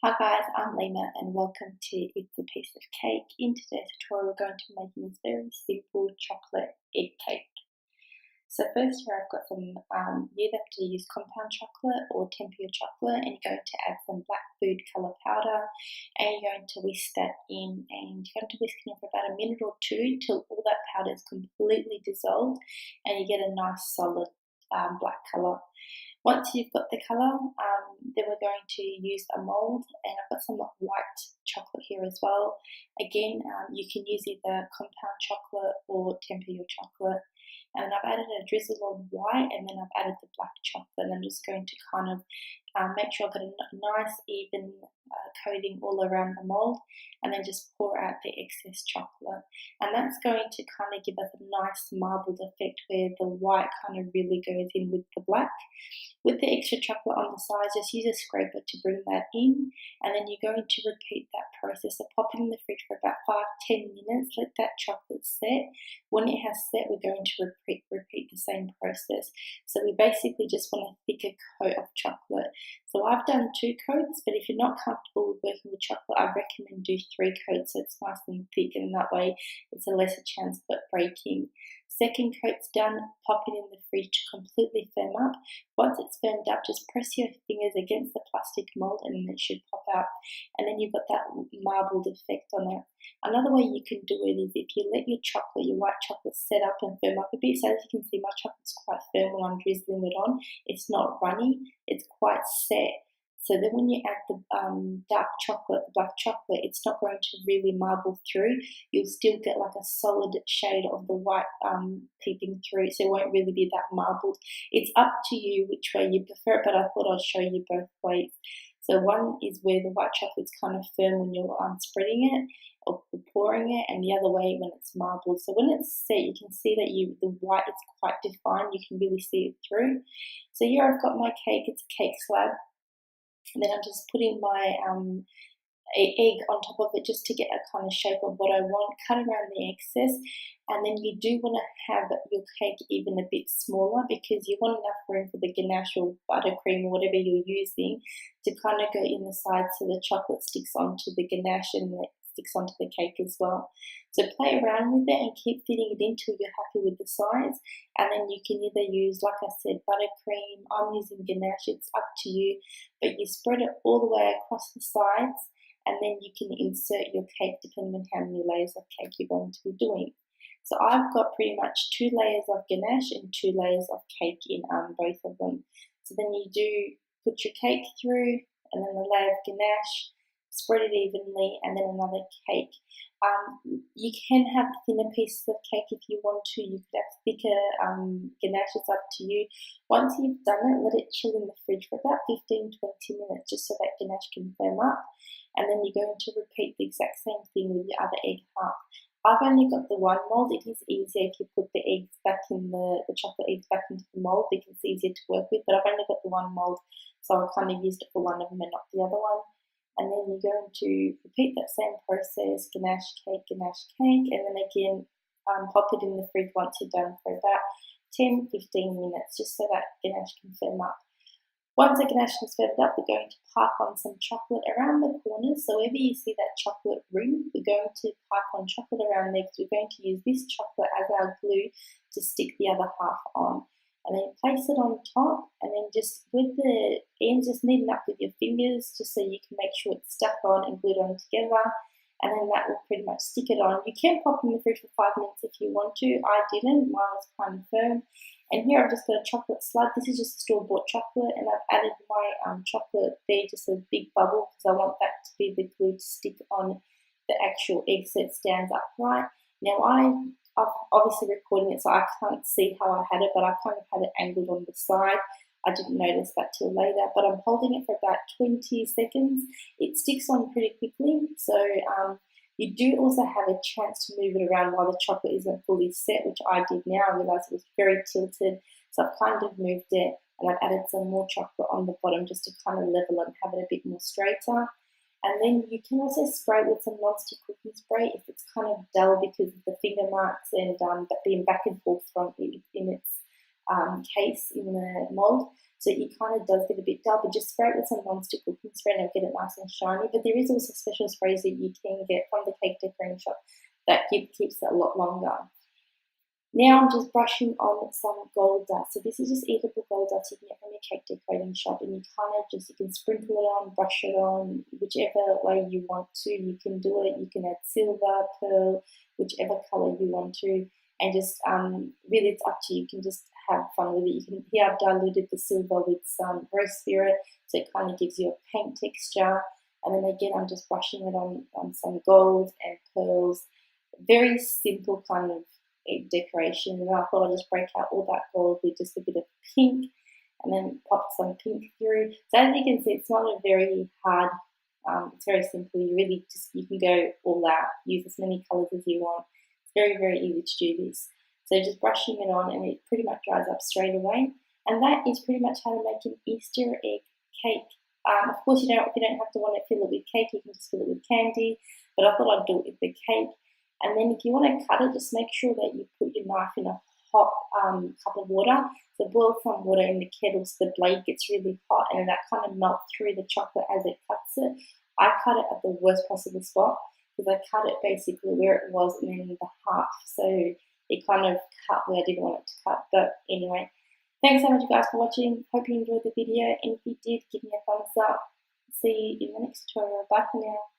Hi guys, I'm Lena and welcome to It's a Piece of Cake. In today's tutorial we're going to be making this very simple chocolate egg cake. So first here I've got some, you either have to use compound chocolate or temper your chocolate, and you're going to add some black food colour powder and you're going to whisk that in, and you're going to whisk it in for about a minute or two till all that powder is completely dissolved and you get a nice solid black colour. Once you've got the colour, then we're going to use a mould, and I've got some white chocolate here as well. Again, you can use either compound chocolate or temper your chocolate. And I've added a drizzle of white, and then I've added the black chocolate, and I'm just going to kind of make sure I've got a nice even coating all around the mould, and then just pour out the excess chocolate. And that's going to kind of give us a nice marbled effect where the white kind of really goes in with the black. With the extra chocolate on the sides, just use a scraper to bring that in, and then you're going to repeat that process. So pop it in the fridge for about 5-10 minutes, let that chocolate set. When it has set, we're going to repeat the same process. So we basically just want a thicker coat of chocolate. So I've done 2 coats, but if you're not comfortable with working with chocolate, I recommend do 3 coats so it's nice and thick, and that way it's a lesser chance of it breaking. Second coat's done, pop it in the fridge to completely firm up. Once it's firmed up, just press your fingers against the plastic mould and then it should pop out. And then you've got that marbled effect on it. Another way you can do it is if you let your chocolate, your white chocolate, set up and firm up a bit. So as you can see, my chocolate's quite firm when I'm drizzling it on. It's not runny, it's quite set. So then when you add the dark chocolate, the black chocolate, it's not going to really marble through. You'll still get like a solid shade of the white peeping through, so it won't really be that marbled. It's up to you which way you prefer it, but I thought I'd show you both ways. So one is where the white chocolate's kind of firm when you're spreading it or pouring it, and the other way when it's marbled. So when it's set, you can see that the white is quite defined. You can really see it through. So here I've got my cake. It's a cake slab. And then I'm just putting my egg on top of it just to get a kind of shape of what I want. Cut around the excess, and then you do want to have your cake even a bit smaller because you want enough room for the ganache or buttercream or whatever you're using to kind of go in the side so the chocolate sticks onto the ganache and it sticks onto the cake as well. So play around with it and keep fitting it in till you're happy with the size, and then you can either use, like I said, buttercream. I'm using ganache, it's up to you, but you spread it all the way across the sides, and then you can insert your cake depending on how many layers of cake you're going to be doing. So I've got pretty much 2 layers of ganache and 2 layers of cake in both of them. So then you do put your cake through, and then a layer of ganache, spread it evenly, and then another cake. You can have thinner pieces of cake if you want to. You could have thicker ganache, it's up to you. Once you've done it, let it chill in the fridge for about 15-20 minutes just so that ganache can firm up, and then you're going to repeat the exact same thing with your other egg half. I've only got the one mould. It is easier if you put the eggs back in the chocolate eggs back into the mould because it's easier to work with, but I've only got the one mould, so I kind of used it for one of them and not the other one. And then you're going to repeat that same process, ganache, cake, and then again pop it in the fridge once you're done for about 10-15 minutes just so that ganache can firm up. Once the ganache has firmed up, we're going to pipe on some chocolate around the corners. So wherever you see that chocolate ring, we're going to pipe on chocolate around there because we're going to use this chocolate as our glue to stick the other half on. And then place it on top, and then just with the ends, just kneading up with your fingers just so you can make sure it's stuck on and glued on together, and then that will pretty much stick it on. You can pop it in the fridge for 5 minutes if you want to. I didn't, mine was kind of firm. And here I've just got a chocolate slab. This is just store-bought chocolate, and I've added my chocolate there, just a big bubble because I want that to be the glue to stick on the actual egg so it stands upright. Now I'm obviously recording it so I can't see how I had it, but I kind of had it angled on the side. I didn't notice that till later, but I'm holding it for about 20 seconds. It sticks on pretty quickly, so you do also have a chance to move it around while the chocolate isn't fully set, which I did now. I realized it was very tilted, so I've kind of moved it, and I've added some more chocolate on the bottom just to kind of level it and have it a bit more straighter. And then you can also spray it with some non-stick cooking spray if it's kind of dull because of the finger marks and being back and forth from in its case in the mould. so it kind of does get a bit dull, but just spray it with some non-stick cooking spray and it'll get it nice and shiny. But there is also special sprays that you can get from the cake decorating shop that keeps it a lot longer. Now I'm just brushing on some gold dust. So this is just edible gold dust you can get from your cake decorating shop, and you kind of just, you can sprinkle it on, brush it on, whichever way you want to. You can do it. You can add silver, pearl, whichever color you want to, and just really it's up to you. You can just have fun with it. You can, here I've diluted the silver with some rose spirit, so it kind of gives you a paint texture. And then again, I'm just brushing it on some gold and pearls. Very simple kind of decoration, and I thought I'd just break out all that gold with just a bit of pink and then pop some pink through. So as you can see, it's not a very hard, it's very simple. You really just, you can go all out, use as many colors as you want. It's very, very easy to do this. So just brushing it on and it pretty much dries up straight away. And that is pretty much how to make an Easter egg cake. Of course, you don't have to want to fill it with cake, you can just fill it with candy, but I thought I'd do it with the cake. And then if you want to cut it, just make sure that you put your knife in a hot cup of water. So boil some water in the kettle so the blade gets really hot and that kind of melts through the chocolate as it cuts it. I cut it at the worst possible spot because I cut it basically where it was and then the half. So it kind of cut where I didn't want it to cut. But anyway, thanks so much guys for watching. Hope you enjoyed the video, and if you did, give me a thumbs up. See you in the next tutorial. Bye for now.